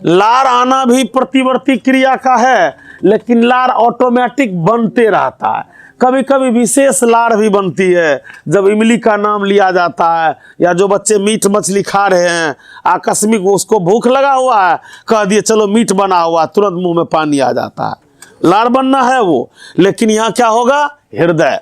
लार आना भी प्रतिवर्ती क्रिया का है, लेकिन लार ऑटोमेटिक बनते रहता है। कभी कभी विशेष लार भी बनती है, जब इमली का नाम लिया जाता है, या जो बच्चे मीट मछली खा रहे हैं, आकस्मिक उसको भूख लगा हुआ है, कह दिए चलो मीट बना हुआ, तुरंत मुंह में पानी आ जाता है, लार बनना है वो। लेकिन यहाँ क्या होगा? हृदय।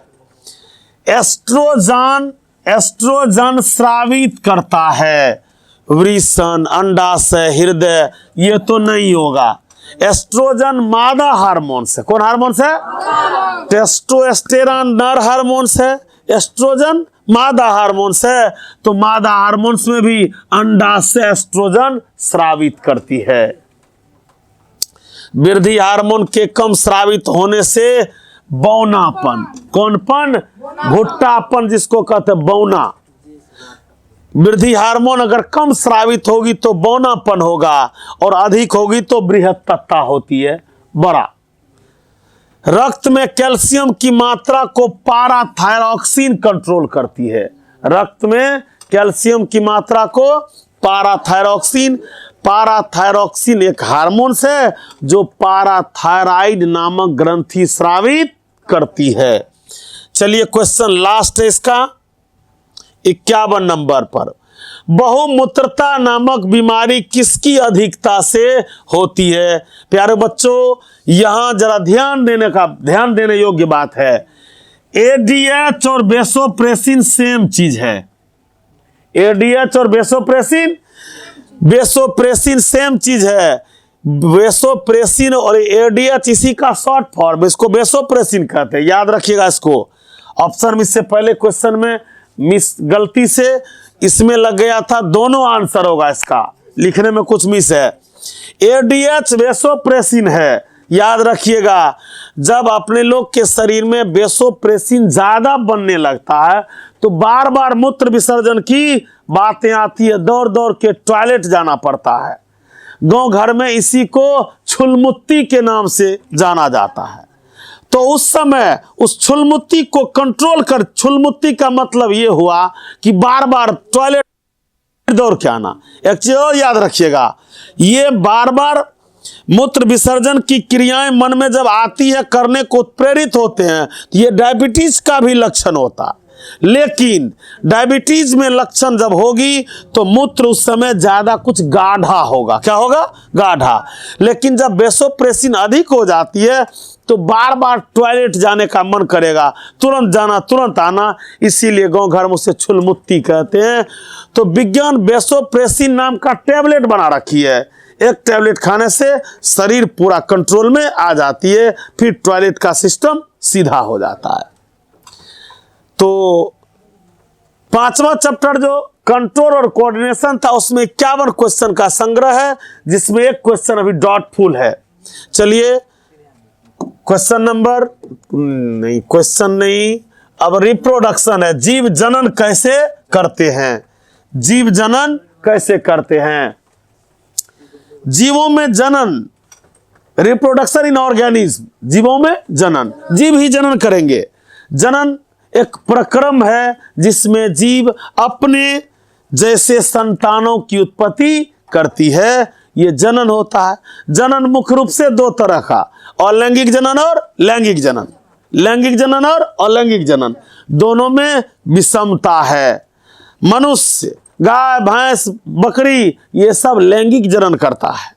एस्ट्रोजन स्रावित करता है वृषण, अंडाशय, हृदय, ये तो नहीं होगा। एस्ट्रोजन मादा हार्मोन से, कौन हार्मोन से? टेस्टोस्टेरोन नर हार्मोन से, एस्ट्रोजन मादा हार्मोन से। तो मादा हार्मोन्स में भी अंडाशय एस्ट्रोजन स्रावित करती है। वृद्धि हार्मोन के कम स्रावित होने से बौनापन, कौनपन? भुट्टापन, जिसको कहते हैं बौना। वृद्धि हार्मोन अगर कम स्रावित होगी तो बौनापन होगा, और अधिक होगी तो बृहत्तता होती है, बड़ा। रक्त में कैल्शियम की मात्रा को पाराथायरॉक्सिन कंट्रोल करती है। रक्त में कैल्शियम की मात्रा को पाराथायरॉक्सिन, पाराथायरॉक्सिन एक हार्मोन है जो पाराथायराइड नामक ग्रंथि स्रावित करती है। चलिए, क्वेश्चन लास्ट है इसका, 51 नंबर पर। बहुमूत्रता नामक बीमारी किसकी अधिकता से होती है? प्यारे बच्चों, यहां जरा ध्यान देने योग्य बात है। एडीएच और वेसोप्रेसिन सेम चीज है। एडीएच और वेसोप्रेसिन सेम चीज है। वेसोप्रेसिन और एडीएच इसी का शॉर्ट फॉर्म, इसको वेसोप्रेसिन कहते हैं, याद रखिएगा इसको। ऑप्शन में इससे पहले क्वेश्चन में मिस गलती से इसमें लग गया था, दोनों आंसर होगा इसका, लिखने में कुछ मिस है। एडीएच वेसोप्रेसिन है, याद रखिएगा। जब अपने लोग के शरीर में वेसोप्रेसिन ज्यादा बनने लगता है तो बार बार मूत्र विसर्जन की बातें आती है, दौड़ दौड़ के टॉयलेट जाना पड़ता है। गांव घर में इसी को छुलमुत्ती के नाम से जाना जाता है। तो उस समय उस छुलमुत्ती को कंट्रोल कर, छुलमुत्ती का मतलब यह हुआ कि बार बार टॉयलेट दौड़ के आना। एक चीज और याद रखिएगा, ये बार बार मूत्र विसर्जन की क्रियाएं मन में जब आती है, करने को प्रेरित होते हैं, तो ये डायबिटीज का भी लक्षण होता है। लेकिन डायबिटीज में लक्षण जब होगी तो मूत्र उस समय ज्यादा कुछ गाढ़ा होगा। क्या होगा? गाढ़ा। लेकिन जब वेसोप्रेसिन अधिक हो जाती है तो बार बार टॉयलेट जाने का मन करेगा, तुरंत जाना तुरंत आना, इसीलिए गांव घर में उसे छुलमुत्ती कहते हैं। तो विज्ञान वेसोप्रेसिन नाम का टैबलेट बना रखी है। एक टैबलेट खाने से शरीर पूरा कंट्रोल में आ जाती है, फिर टॉयलेट का सिस्टम सीधा हो जाता है। तो 5वां चैप्टर जो कंट्रोल और कोऑर्डिनेशन था, उसमें 51 क्वेश्चन का संग्रह है, जिसमें एक क्वेश्चन अभी डॉटफुल है। चलिए क्वेश्चन नंबर नहीं, क्वेश्चन नहीं, अब रिप्रोडक्शन है। जीव जनन कैसे करते हैं? जीव जनन कैसे करते हैं? जीवों में जनन, रिप्रोडक्शन इन ऑर्गेनिज्म, जीवों में जनन, जीव ही जनन करेंगे। जनन एक प्रक्रम है जिसमें जीव अपने जैसे संतानों की उत्पत्ति करती है, ये जनन होता है। जनन मुख्य रूप से 2 तरह का, अलैंगिक जनन और लैंगिक जनन। लैंगिक जनन और अलैंगिक जनन दोनों में विषमता है। मनुष्य, गाय, भैंस, बकरी, ये सब लैंगिक जनन करता है।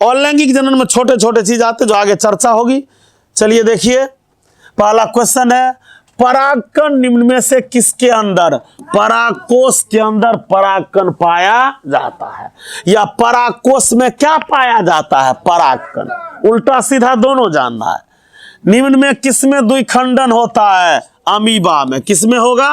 अलैंगिक जनन में छोटे छोटे चीज आते जो आगे चर्चा होगी। चलिए देखिए, पहला क्वेश्चन है, परागकण निम्न में से किसके अंदर, परागकोश के अंदर परागकण पाया जाता है? या परागकोश में क्या पाया जाता है? परागकण। उल्टा सीधा दोनों जानना है। निम्न में किसमें द्विखंडन होता है? अमीबा में। किसमें होगा?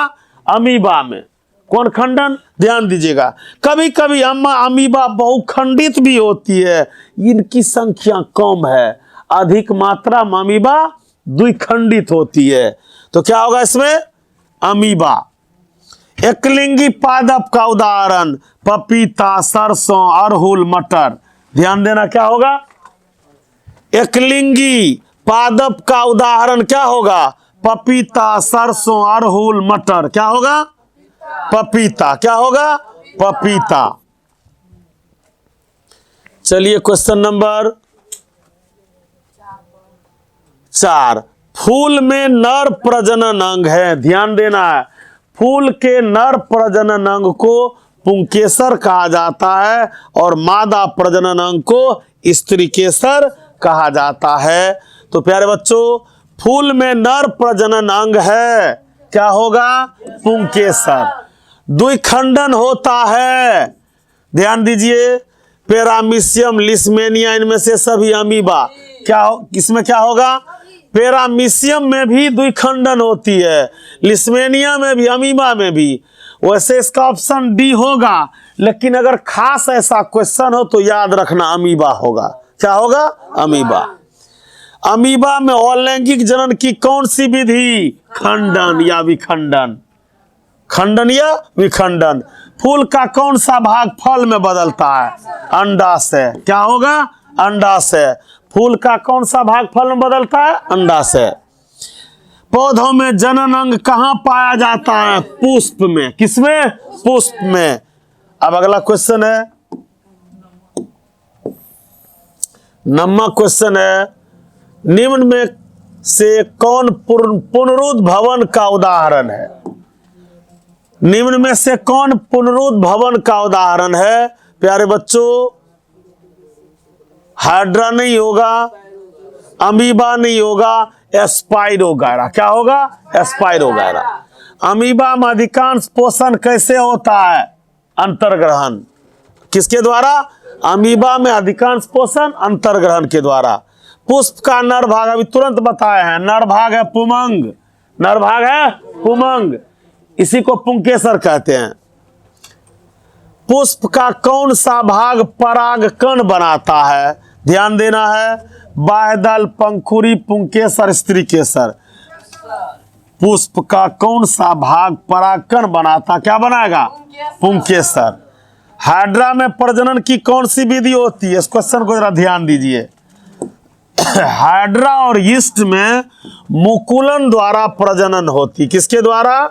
अमीबा में। कौन खंडन? ध्यान दीजिएगा, कभी कभी अमीबा बहुखंडित भी होती है, इनकी संख्या कम है। अधिक मात्रा में अमीबा द्विखंडित होती है। तो क्या होगा इसमें? अमीबा। एकलिंगी पादप का उदाहरण पपीता, सरसों, अरहुल, मटर। ध्यान देना, क्या होगा? एकलिंगी पादप का उदाहरण क्या होगा? पपीता, सरसों, अरहुल, मटर। क्या होगा? पपीता। क्या होगा? पपीता। चलिए क्वेश्चन नंबर 4, फूल में नर प्रजनन अंग है। ध्यान देना है, फूल के नर प्रजनन अंग को पुंकेसर कहा जाता है और मादा प्रजनन अंग को स्त्रीकेसर कहा जाता है। तो प्यारे बच्चों, फूल में नर प्रजनन अंग है, क्या होगा? पुंकेसर। द्विखंडन होता है, ध्यान दीजिए, पैरामीशियम, लिस्मेनिया, इनमें से सभी अमीबा। क्या किसमें क्या होगा? पैरामीशियम में भी द्विखंडन होती है, लिस्मेनिया में भी, अमीबा में भी। वैसे इसका ऑप्शन डी होगा, लेकिन अगर खास ऐसा क्वेश्चन हो तो याद रखना अमीबा होगा। क्या होगा? अमीबा। अमीबा में अलैंगिक जनन की कौन सी विधि? खंडन या विखंडन। खंडन या विखंडन। फूल का कौन सा भाग फल में बदलता है? अंडाशय। क्या होगा? अंडाशय। फूल का कौन सा भाग फल में बदलता है? अंडाशय। पौधों में जनन अंग कहां पाया जाता है? पुष्प में। किसमें? पुष्प में। अब अगला क्वेश्चन है, नंबर क्वेश्चन है, निम्न में से कौन पुनरुद्भवन का उदाहरण है? निम्न में से कौन पुनरुद्भवन का उदाहरण है? प्यारे बच्चों, हाइड्रा नहीं होगा, अमीबा नहीं होगा, एस्पाइरोगायरा। क्या होगा? एस्पाइरोगायरा। अमीबा में अधिकांश पोषण कैसे होता है? अंतर्ग्रहण। किसके द्वारा? अमीबा में अधिकांश पोषण अंतर्ग्रहण के द्वारा। पुष्प का नर भाग अभी तुरंत बताए हैं, नर भाग है पुमंग। नर भाग है पुमंग। इसी को पुंकेसर कहते हैं। पुष्प का कौन सा भाग परागकण बनाता है? ध्यान देना है। बाह्यदल, पंखुड़ी, पुंकेसर, स्त्री केसर। पुष्प का कौन सा भाग परागकण बनाता, क्या बनाएगा? पुंकेसर। हाइड्रा में प्रजनन की कौन सी विधि होती है? इस क्वेश्चन को जरा ध्यान दीजिए। हाइड्रा और यीस्ट में मुकुलन द्वारा प्रजनन होती। किसके द्वारा?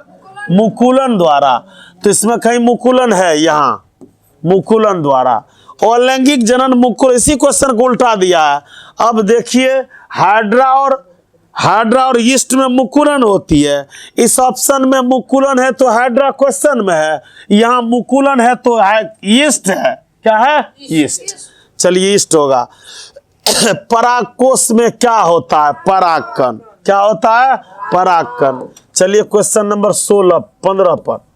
मुकुलन द्वारा। तो इसमें कहीं मुकुलन है, यहाँ मुकुलन द्वारा। अलैंगिक जनन मुकुल, इसी क्वेश्चन को उल्टा दिया है। अब देखिए, हाइड्रा और यीस्ट में मुकुलन होती है। इस ऑप्शन में मुकुलन है तो हाइड्रा क्वेश्चन में है, यहाँ मुकुलन है तो यीस्ट है। क्या है? यीस्ट। चलिए यीस्ट होगा। परागकोश में क्या होता है? परागकण। क्या होता है? परागकण। चलिए क्वेश्चन नंबर 15 पर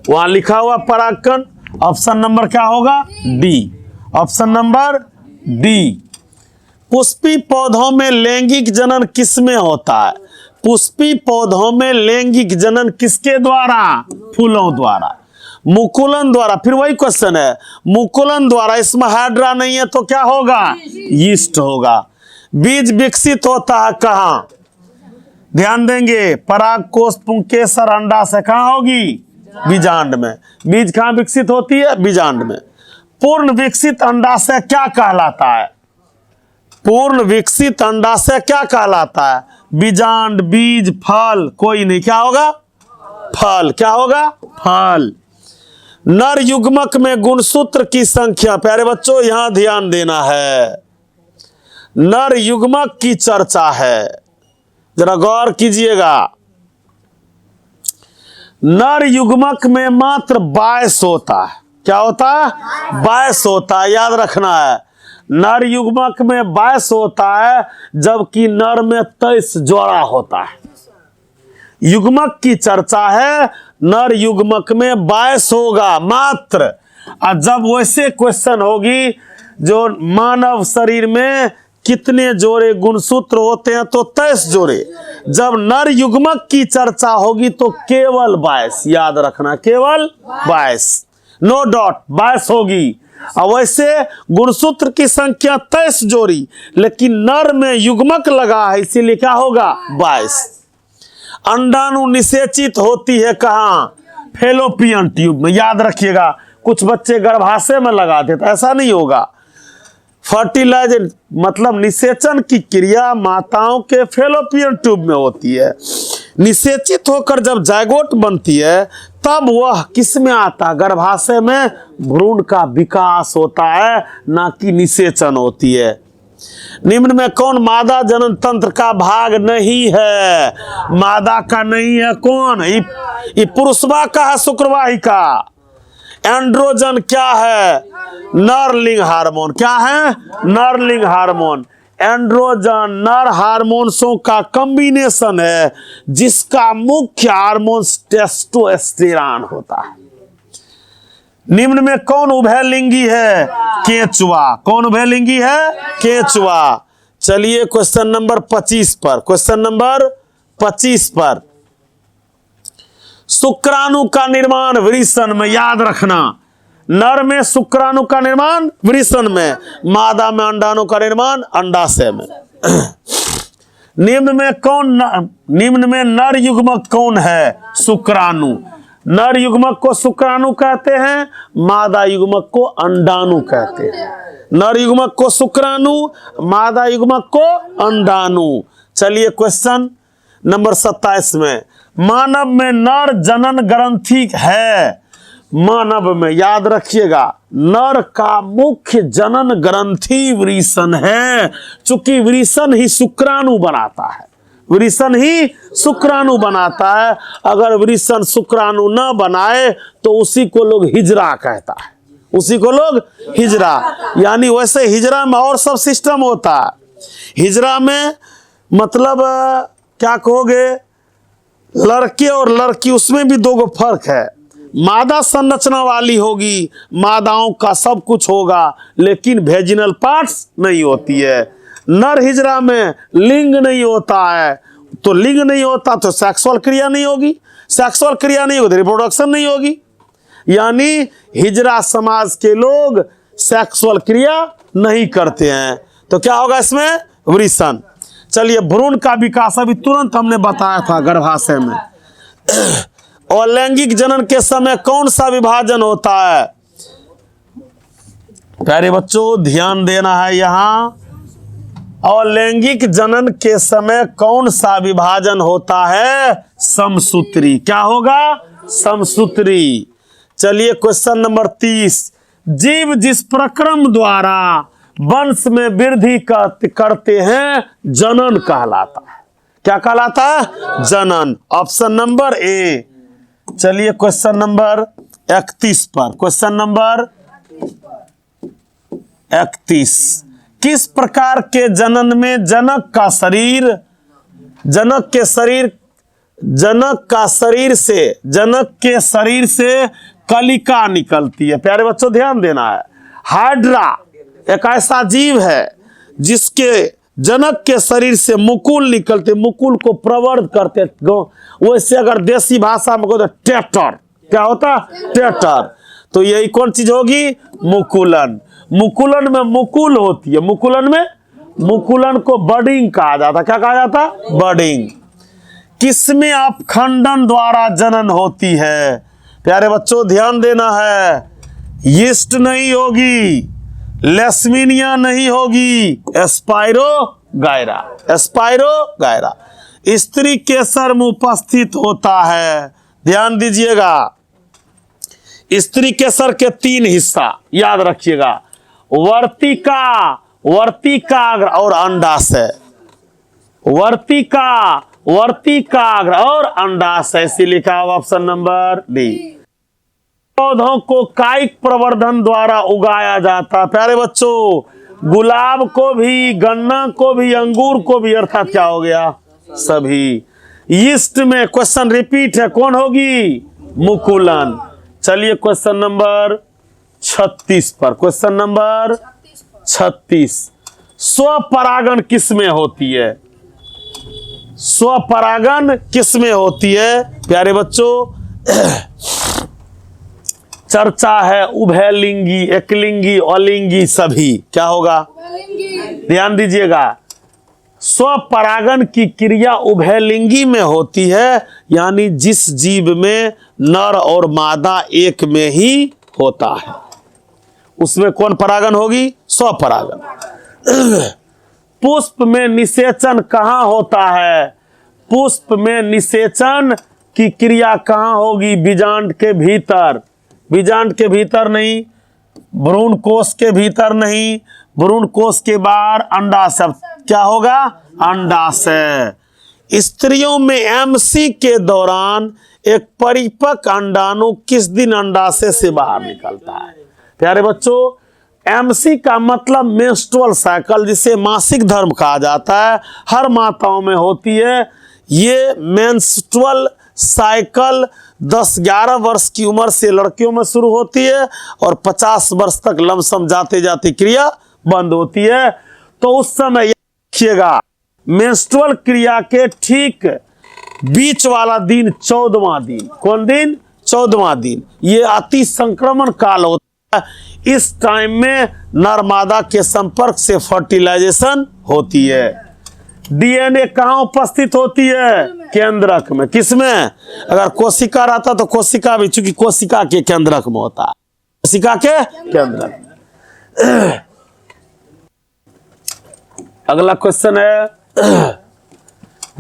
वहां लिखा हुआ परागकण। ऑप्शन नंबर क्या होगा? D. Option number D. Pushpi पौधों में लैंगिक जनन किसमें होता है? पुष्पी पौधों में लैंगिक जनन किसके द्वारा? फूलों द्वारा। मुकुलन द्वारा। फिर वही क्वेश्चन है, मुकुलन द्वारा। इसमें हाइड्रा नहीं है तो क्या होगा? यीस्ट होगा। बीज विकसित होता है कहाँ? ध्यान देंगे, परागकोश, पुंकेसर, अंडा से कहाँ होगी? बीजांड में। बीज कहाँ विकसित होती है? बीजांड में। पूर्ण विकसित अंडाशय क्या कहलाता है? पूर्ण विकसित अंडाशय क्या कहलाता है? बीजांड, बीज, फल, कोई नहीं। क्या होगा? फल। क्या होगा? फल। नर युग्मक में गुणसूत्र की संख्या, प्यारे बच्चों यहां ध्यान देना है, नर युग्मक की चर्चा है, जरा गौर कीजिएगा। नर युग्मक में मात्र 22 होता है। क्या होता है? 22 होता है, याद रखना है। नर युग्मक में 22 होता है, जबकि नर में 23 जोड़ा होता है। युग्मक की चर्चा है, नर युग्मक में 22 होगा मात्र। और जब वैसे क्वेश्चन होगी जो मानव शरीर में कितने जोड़े गुणसूत्र होते हैं, तो 23 जोड़े। जब नर युग्मक की चर्चा होगी तो केवल 22, याद रखना, केवल 22, नो डॉट 22 होगी। और वैसे गुणसूत्र की संख्या 23 जोड़ी, लेकिन नर में युग्मक लगा है, इसीलिए क्या होगा? 22। अंडाणु निषेचित होती है कहाँ? फैलोपियन ट्यूब में। याद रखिएगा, कुछ बच्चे गर्भाशय में लगाते थे, ऐसा नहीं होगा। फर्टिलाइजर मतलब निषेचन की क्रिया माताओं के फैलोपियन ट्यूब में होती है। निषेचित होकर जब जायगोट बनती है तब वह किस में आता है? गर्भाशय में भ्रूण का विकास होता है, ना कि निषेचन होती है। निम्न में कौन मादा जनन तंत्र का भाग नहीं है? मादा का नहीं है कौन? ये पुरुषवा का है, शुक्रवाही का। एंड्रोजन क्या है? नरलिंग हार्मोन। क्या है? नरलिंग हार्मोन। एंड्रोजन नर हार्मोन्सों का कॉम्बिनेशन है, जिसका मुख्य हार्मोन टेस्टोस्टेरोन होता है। निम्न में कौन उभयलिंगी है? केंचुआ। कौन उभयलिंगी है? केंचुआ। चलिए क्वेश्चन नंबर 25 पर, क्वेश्चन नंबर 25 पर, शुक्राणु का निर्माण वृषण में। याद रखना, नर में शुक्राणु का निर्माण वृषण में, मादा में अंडाणु का निर्माण अंडाशय में। निम्न में नर युग्मक कौन है? शुक्राणु। नर युग्मक को शुक्राणु कहते हैं, मादा युग्मक को अंडाणु कहते हैं। नर युग्मक को शुक्राणु, मादा युग्मक को अंडाणु। चलिए क्वेश्चन नंबर 27 में, मानव में नर जनन ग्रंथि है। मानव में याद रखिएगा, नर का मुख्य जनन ग्रंथि वृषण है, चूंकि वृषण ही शुक्राणु बनाता है। वृषण ही शुक्राणु बनाता है। अगर वृषण शुक्राणु न बनाए तो उसी को लोग हिजरा कहता है, उसी को लोग हिजरा। यानी वैसे हिजरा में और सब सिस्टम होता है। हिजरा में मतलब क्या कहोगे, लड़के और लड़की, उसमें भी दो फर्क है। मादा संरचना वाली होगी, मादाओं का सब कुछ होगा, लेकिन वेजिनल पार्ट्स नहीं होती है। नर हिजरा में लिंग नहीं होता है, तो लिंग नहीं होता तो सेक्सुअल क्रिया नहीं होगी, सेक्सुअल क्रिया नहीं होगी तो रिप्रोडक्शन नहीं होगी। यानी हिजरा समाज के लोग सेक्सुअल क्रिया नहीं करते हैं, तो क्या होगा इसमें? वृषण। चलिए, भ्रूण का विकास अभी तुरंत हमने बताया था गर्भाशय में। और लैंगिक जनन के समय कौन सा विभाजन होता है? प्यारे बच्चों ध्यान देना है यहां। और लैंगिक जनन के समय कौन सा विभाजन होता है? समसूत्री। क्या होगा? समसूत्री। चलिए क्वेश्चन नंबर 30। जीव जिस प्रक्रम द्वारा वंश में वृद्धि करते हैं जनन कहलाता है। क्या कहलाता है? जनन। Option number A. चलिए क्वेश्चन नंबर 31 पर। Question number 31। किस प्रकार के जनन में जनक के शरीर से कलिका निकलती है? प्यारे बच्चों ध्यान देना है। हाइड्रा एक ऐसा जीव है जिसके जनक के शरीर से मुकुल निकलते, मुकुल को प्रवर्ध करते। वैसे अगर देसी भाषा में तो टेटर। क्या होता? टेटर। तो यही कौन चीज होगी? मुकुलन। मुकुलन में मुकुल होती है। मुकुलन को बडिंग कहा जाता। क्या कहा जाता? बडिंग। किसमें अपखंडन द्वारा जनन होती है? प्यारे बच्चों ध्यान देना है। यीस्ट नहीं होगी, लेस्मीनिया नहीं होगी, एस्पाइरोगायरा। स्त्री केसर में उपस्थित होता है। ध्यान दीजिएगा, स्त्री केसर के 3 हिस्सा याद रखिएगा। वर्तिकाग्र और अंडाशय। वर्तिकाग्र और अंडाशय से लिखा हुआ ऑप्शन नंबर डी। पौधों को कायिक प्रवर्धन द्वारा उगाया जाता है। प्यारे बच्चों गुलाब को भी, गन्ना को भी, अंगूर को भी, अर्थात क्या हो गया? सभी। यीस्ट में क्वेश्चन रिपीट है, कौन होगी? मुकुलन। चलिए क्वेश्चन नंबर 36 पर। Question number 36। स्वपरागन किसमें होती है? स्वपरागन किसमें होती है? प्यारे बच्चों चर्चा है उभयलिंगी, एकलिंगी, अलिंगी सभी। क्या होगा? ध्यान दीजिएगा, स्वपरागन की क्रिया उभयलिंगी में होती है, यानी जिस जीव में नर और मादा एक में ही होता है उसमें कौन परागन होगी? स्वपरागन। पुष्प में निषेचन कहाँ होता है? पुष्प में निषेचन की क्रिया कहाँ होगी? बीजांड के भीतर। बीजांड के भीतर नहीं, भ्रूण कोश के भीतर नहीं, भ्रूण कोश के बाहर अंडाशय। क्या होगा? अंडाशय। स्त्रियों में एमसी के दौरान एक परिपक्व अंडाणु किस दिन अंडाशय से बाहर निकलता है? प्यारे बच्चों एमसी का मतलब मेंस्ट्रुअल साइकिल, जिसे मासिक धर्म कहा जाता है, हर माताओं में होती है। ये मेंस्ट्रुअल साइकिल 10-11 वर्ष की उम्र से लड़कियों में शुरू होती है और 50 वर्ष तक लमसम जाते जाते क्रिया बंद होती है। तो उस समय रखिएगा, मेंस्ट्रुअल क्रिया के ठीक बीच वाला दिन 14वां दिन। कौन दिन? 14वां दिन। ये अति संक्रमण काल होता है। इस टाइम में नर मादा के संपर्क से फर्टिलाइजेशन होती है। डीएनए कहाँ उपस्थित होती है? केंद्रक में। किसमें? अगर कोशिका रहता तो कोशिका भी, चूंकि कोशिका के केंद्रक में होता है, कोशिका के केंद्रक में। अगला क्वेश्चन है,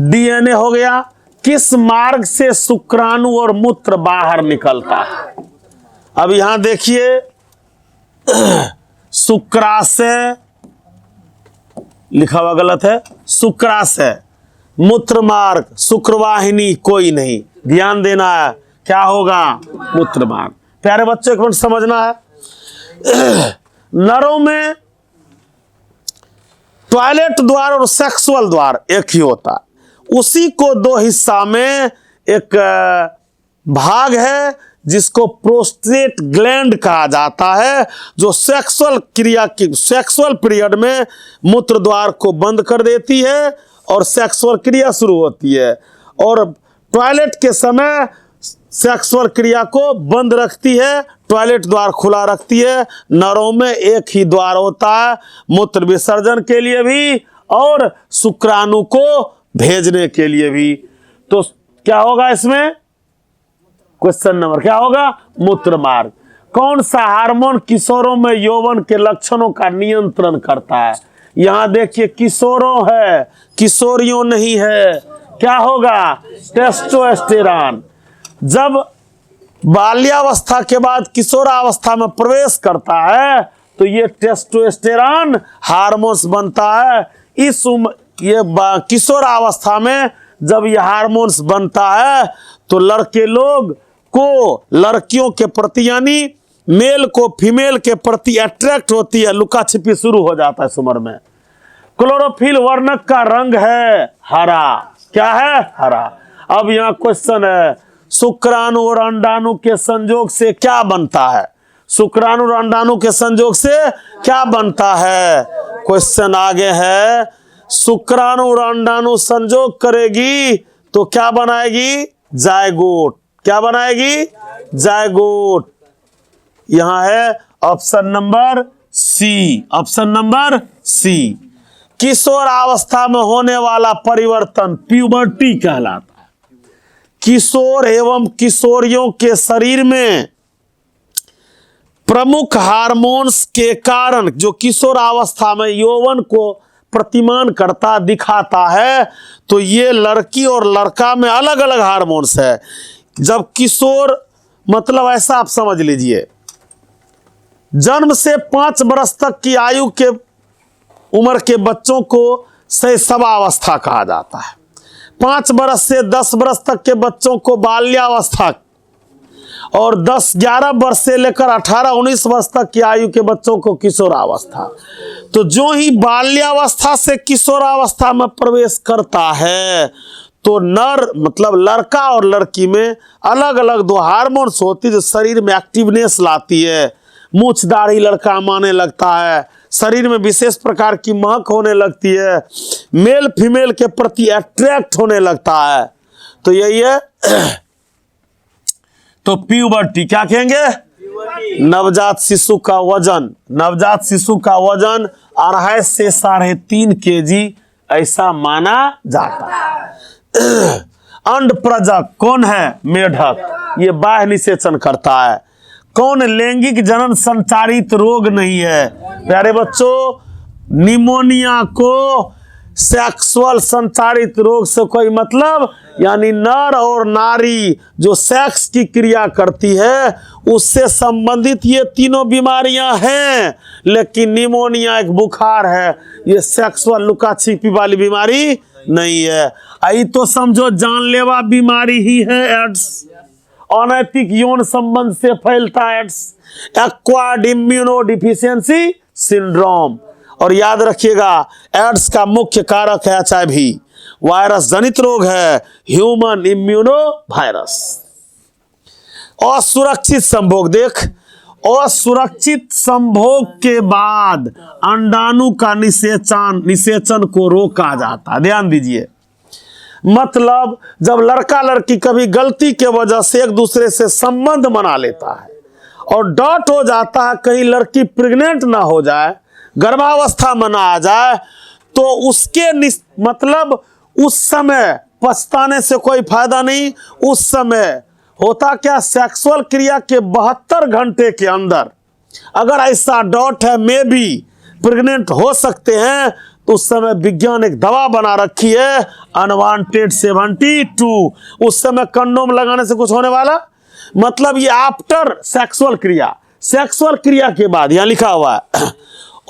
डीएनए हो गया। किस मार्ग से शुक्राणु और मूत्र बाहर निकलता है? अब यहां देखिए, शुक्राशय लिखा हुआ गलत है, शुक्राशय। मूत्र मार्ग, शुक्रवाहिनी कोई नहीं। ध्यान देना है, क्या होगा? मूत्र मार्ग। प्यारे बच्चों एक मिनट समझना है, नरों में टॉयलेट द्वार और सेक्सुअल द्वार एक ही होता है। उसी को 2 हिस्सा में एक भाग है जिसको प्रोस्टेट ग्लैंड कहा जाता है, जो सेक्सुअल क्रिया की सेक्सुअल पीरियड में मूत्र द्वार को बंद कर देती है और सेक्सुअल क्रिया शुरू होती है, और टॉयलेट के समय सेक्सुअल क्रिया को बंद रखती है, टॉयलेट द्वार खुला रखती है। नरों में एक ही द्वार होता है, मूत्र विसर्जन के लिए भी और शुक्राणु को भेजने के लिए भी। तो क्या होगा इसमें? क्वेश्चन नंबर क्या होगा? मूत्र मार्ग। कौन सा हार्मोन किशोरों में यौवन के लक्षणों का नियंत्रण करता है? यहां देखिए किशोरों है, किशोरियों नहीं है। क्या होगा? टेस्टोस्टेरॉन। जब बाल्यावस्था के बाद किशोरावस्था में प्रवेश करता है तो ये टेस्टोस्टेरॉन हार्मोन्स बनता है। इस ये किशोरावस्था में जब ये हार्मोन्स बनता है तो लड़के लोग को लड़कियों के प्रति यानी मेल को फीमेल के प्रति अट्रैक्ट होती है, लुका छिपी शुरू हो जाता है इस उम्र में। क्लोरोफिल वर्णक का रंग है हरा। क्या है? हरा। अब यहां क्वेश्चन है, शुक्राणु और अंडाणु के संयोग से क्या बनता है? शुक्राणु और अंडाणु के संयोग से क्या बनता है? क्वेश्चन आगे है, शुक्राणु और अंडाणु संयोग करेगी तो क्या बनाएगी? जायगोट। क्या बनाएगी? जायगोट। यहां है option number C. Option number C. किशोरावस्था में होने वाला परिवर्तन प्यूबर्टी कहलाता है। किशोर एवं किशोरियों के शरीर में प्रमुख हार्मोन्स के कारण जो किशोरावस्था में यौवन को प्रतिमान करता दिखाता है, तो ये लड़की और लड़का में अलग अलग हार्मोन्स है। जब किशोर मतलब ऐसा आप समझ लीजिए, जन्म से 5 वर्ष तक की आयु के उम्र के बच्चों को शैशवावस्था कहा जाता है। 5 वर्ष से 10 वर्ष तक के बच्चों को बाल्यावस्था, और 10-11 वर्ष से लेकर 18-19 वर्ष तक की आयु के बच्चों को किशोरावस्था। तो जो ही बाल्यावस्था से किशोरावस्था में प्रवेश करता है तो नर मतलब लड़का और लड़की में अलग अलग 2 हार्मोन्स होती है जो शरीर में एक्टिवनेस लाती है। मूछ दाढ़ी लड़का माने लगता है, शरीर में विशेष प्रकार की महक होने लगती है, मेल फीमेल के प्रति अट्रैक्ट होने लगता है। तो यही है तो प्यूबर्टी। क्या कहेंगे? नवजात शिशु का वजन, नवजात शिशु का वजन 2.5 से 3.5 kg ऐसा माना जाता है। अंड प्रजक कौन है? मेढक। ये बाह्य निषेचन करता है। कौन लैंगिक जनन संचारित रोग नहीं है? प्यारे बच्चों, निमोनिया को सेक्सुअल संचारित रोग से कोई मतलब, यानी नर और नारी जो सेक्स की क्रिया करती है उससे संबंधित ये तीनों बीमारियां हैं, लेकिन निमोनिया एक बुखार है, ये सेक्सुअल लुका छिपी वाली बीमारी नहीं है। आई तो समझो जानलेवा बीमारी ही है एड्स। अनैतिक यौन संबंध से फैलता एड्स, एक्वायर्ड इम्यूनोडिफिशियेंसी सिंड्रोम। और याद रखिएगा एड्स का मुख्य कारक है HIV, वायरस जनित रोग है ह्यूमन इम्यूनो वायरस। असुरक्षित संभोग, देख असुरक्षित संभोग के बाद अंडाणु का निषेचन को रोका जाता है। ध्यान दीजिए, मतलब जब लड़का लड़की कभी गलती के वजह से एक दूसरे से संबंध बना लेता है और डॉट हो जाता है कहीं लड़की प्रेग्नेंट ना हो जाए, गर्भावस्था में ना आ जाए, तो उसके मतलब उस समय पछताने से कोई फायदा नहीं। उस समय होता क्या, सेक्सुअल क्रिया के 72 घंटे के अंदर अगर ऐसा डॉट है मे बी प्रेग्नेंट हो सकते हैं, तो उस समय विज्ञान एक दवा बना रखी है अनवांटेड 72। उस समय कंडोम लगाने से कुछ होने वाला मतलब ये आफ्टर सेक्सुअल क्रिया के बाद, यहां लिखा हुआ है।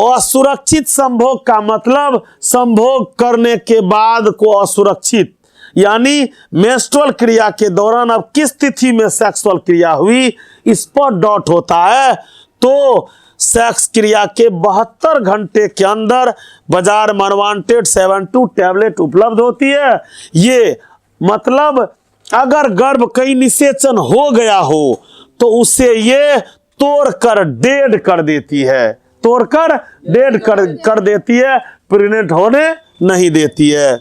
असुरक्षित संभोग का मतलब संभोग करने के बाद को असुरक्षित, यानी मेंस्ट्रुअल क्रिया के दौरान अब किस तिथि में सेक्सुअल क्रिया हुई इस पर डॉट होता है। तो सेक्स क्रिया के 72 घंटे के अंदर बाजार में अनवांटेड 72 टैबलेट उपलब्ध होती है। ये मतलब अगर गर्भ कहीं निषेचन हो गया हो तो उसे ये तोड़कर डेड कर देती है, तोड़कर डेड कर देती है, प्रेग्नेंट होने नहीं देती है।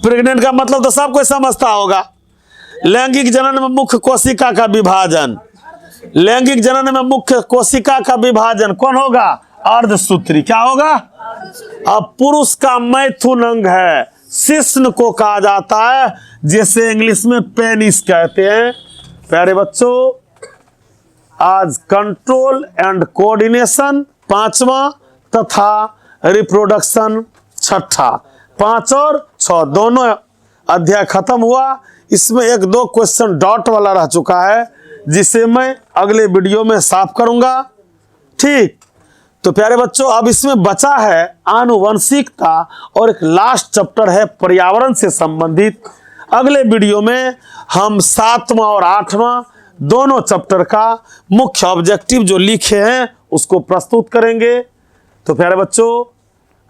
प्रेग्नेंट का मतलब तो सब कोई समझता होगा। लैंगिक जनन में मुख्य कोशिका का विभाजन, लैंगिक जनन में मुख्य कोशिका का विभाजन कौन होगा? अर्धसूत्री। क्या होगा? अब पुरुष का मैथुन अंग है, शिश्न को कहा जाता है, जिसे इंग्लिश में पेनिस कहते हैं। प्यारे बच्चों, आज कंट्रोल एंड कोऑर्डिनेशन 5वां तथा रिप्रोडक्शन 6ठा, 5 और 6 दोनों अध्याय खत्म हुआ। इसमें 1-2 क्वेश्चन डॉट वाला रह चुका है, जिसे मैं अगले वीडियो में साफ करूंगा। ठीक, तो प्यारे बच्चों, अब इसमें बचा है आनुवंशिकता और एक लास्ट चैप्टर है पर्यावरण से संबंधित। अगले वीडियो में हम 7वां और 8वां दोनों चैप्टर का मुख्य ऑब्जेक्टिव जो लिखे हैं उसको प्रस्तुत करेंगे। तो प्यारे बच्चों,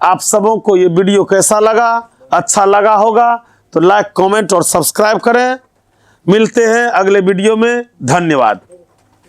आप सबों को ये वीडियो कैसा लगा? अच्छा लगा होगा तो लाइक, कमेंट और सब्सक्राइब करें। मिलते हैं अगले वीडियो में। धन्यवाद।